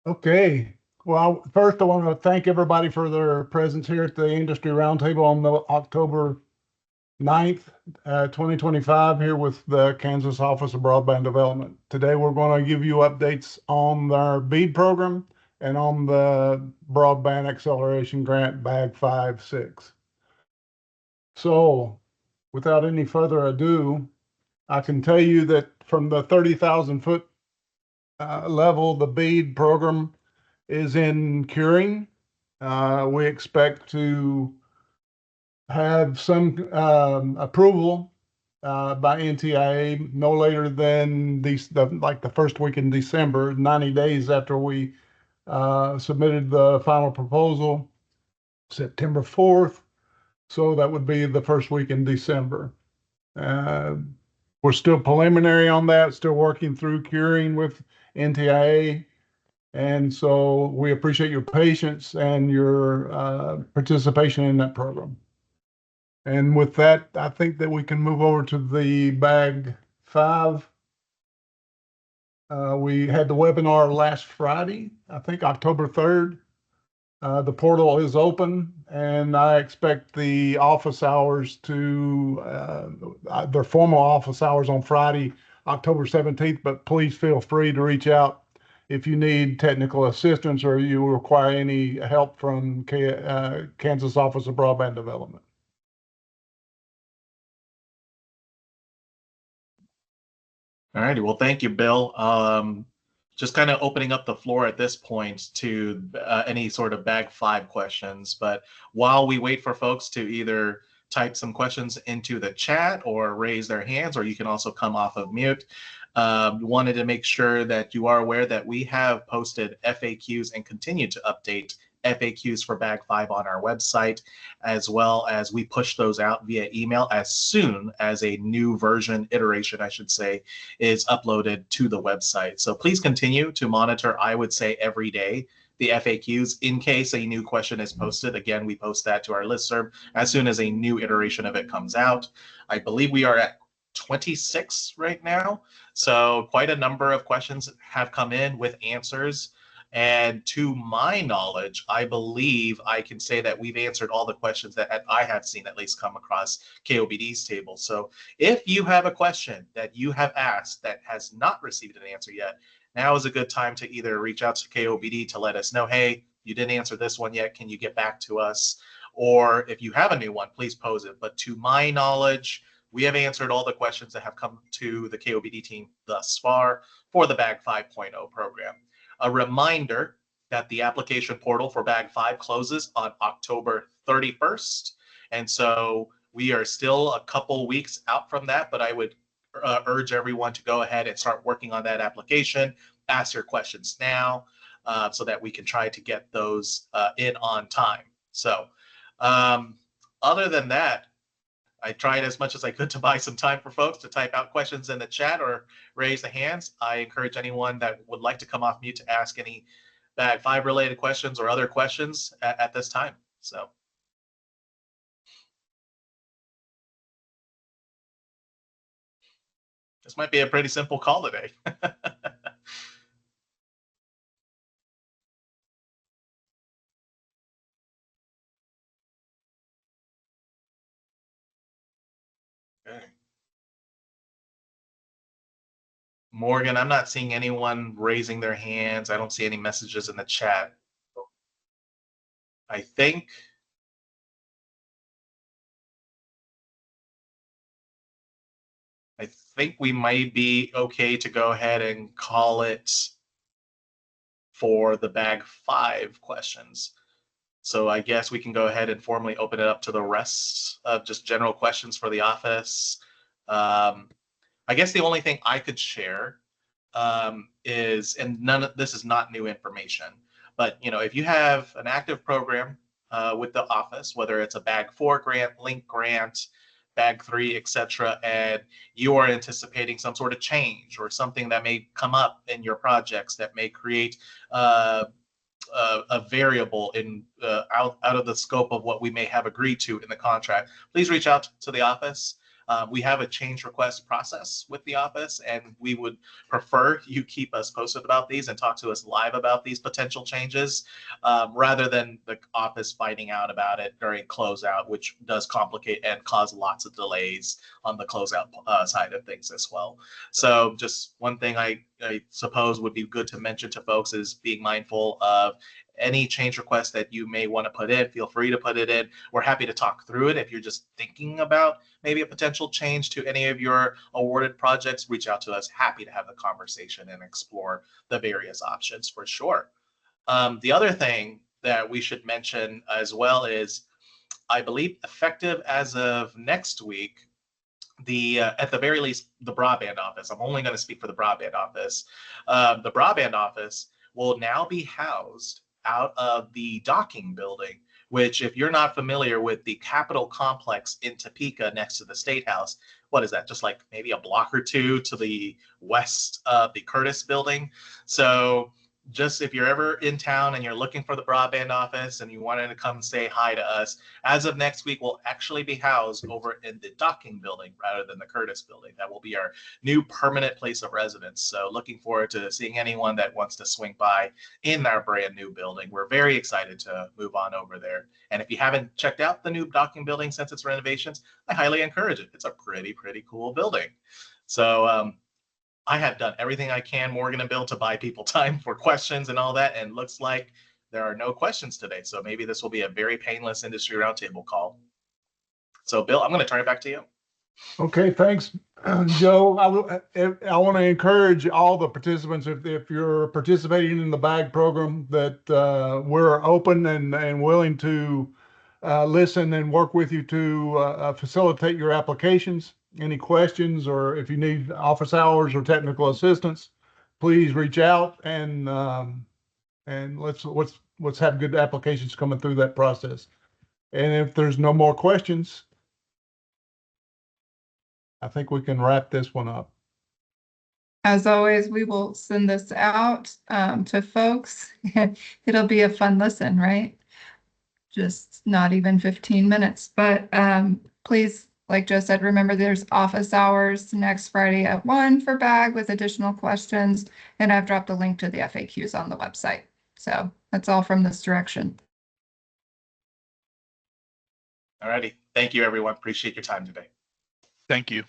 Okay. Well, first I want to thank everybody for their presence here at the Industry Roundtable on the October 9th, 2025, here with the Kansas Office of Broadband Development. Today we're going to give you updates on our BEAD program and on the Broadband Acceleration Grant Bag 5-6. So, without any further ado, I can tell you that from the 30,000 foot level, the BEAD program is in curing. We expect to have some approval by NTIA no later than like the first week in December, 90 days after we submitted the final proposal, September 4th. So that would be the first week in December. Uh, we're still preliminary on that, still working through curing with NTIA. And so we appreciate your patience and your participation in that program. And with that, I think that we can move over to the bag 5. We had the webinar last Friday, I think October 3rd. The portal is open, and I expect the office hours their formal office hours on Friday, October 17th, but please feel free to reach out if you need technical assistance or you require any help from Kansas Office of Broadband Development. All righty. Well, thank you, Bill. Just kind of opening up the floor at this point to any sort of bag 5 questions. But while we wait for folks to either type some questions into the chat or raise their hands, or you can also come off of mute, wanted to make sure that you are aware that we have posted FAQs and continue to update FAQs for Bag 5 on our website, as well as we push those out via email as soon as a new version, iteration, I should say, is uploaded to the website. So please continue to monitor, I would say, every day the FAQs in case a new question is posted. Again, we post that to our listserv as soon as a new iteration of it comes out. I believe we are at 26 right now. So quite a number of questions have come in with answers. And to my knowledge, I believe I can say that we've answered all the questions that I have seen at least come across KOBD's table. So if you have a question that you have asked that has not received an answer yet, now is a good time to either reach out to KOBD to let us know, hey, you didn't answer this one yet. Can you get back to us? Or if you have a new one, please pose it. But to my knowledge, we have answered all the questions that have come to the KOBD team thus far for the BAG 5.0 program. A reminder that the application portal for Bag 5 closes on October 31st. And so we are still a couple weeks out from that, but I would urge everyone to go ahead and start working on that application. Ask your questions now so that we can try to get those in on time. So other than that, I tried as much as I could to buy some time for folks to type out questions in the chat or raise the hands. I encourage anyone that would like to come off mute to ask any Bag 5 related questions or other questions at this time. So this might be a pretty simple call today. Okay. Morgan, I'm not seeing anyone raising their hands. I don't see any messages in the chat. I think we might be okay to go ahead and call it for the Bag 5 questions. So I guess we can go ahead and formally open it up to the rest of just general questions for the office. I guess the only thing I could share is, and this is not new information, but if you have an active program with the office, whether it's a Bag 4 grant, Link grant, Bag 3, etc., and you are anticipating some sort of change or something that may come up in your projects that may create a variable in out of the scope of what we may have agreed to in the contract, please reach out to the office. We have a change request process with the office, and we would prefer you keep us posted about these and talk to us live about these potential changes, rather than the office finding out about it during closeout, which does complicate and cause lots of delays on the closeout side of things as well. So just one thing I suppose would be good to mention to folks is being mindful of any change request that you may want to put in. Feel free to put it in. We're happy to talk through it. If you're just thinking about maybe a potential change to any of your awarded projects, reach out to us. Happy to have the conversation and explore the various options for sure. The other thing that we should mention as well is, I believe effective as of next week, at the very least, the broadband office. I'm only going to speak for the broadband office. The broadband office will now be housed out of the docking building, which, if you're not familiar with the Capitol complex in Topeka next to the State House, what is that? Just like maybe a block or two to the west of the Curtis building. So just if you're ever in town and you're looking for the broadband office and you wanted to come say hi to us, as of next week, we'll actually be housed over in the docking building rather than the Curtis building. That will be our new permanent place of residence. So looking forward to seeing anyone that wants to swing by in our brand new building. We're very excited to move on over there. And if you haven't checked out the new docking building since its renovations, I highly encourage it. It's a pretty cool building. So I have done everything I can, Morgan and Bill, to buy people time for questions and all that, and looks like there are no questions today. So maybe this will be a very painless industry roundtable call. So Bill, I'm going to turn it back to you. Okay, thanks, Joe. I want to encourage all the participants, if you're participating in the BAG program, that we're open and willing to listen and work with you to facilitate your applications. Any questions, or if you need office hours or technical assistance, please reach out, and let's have good applications coming through that process. And if there's no more questions, I think we can wrap this one up. As always, we will send this out to folks. It'll be a fun listen, right? Just not even 15 minutes. But please, like Joe said, remember there's office hours next Friday at 1 for BAG with additional questions. And I've dropped a link to the FAQs on the website. So that's all from this direction. All righty. Thank you, everyone. Appreciate your time today. Thank you.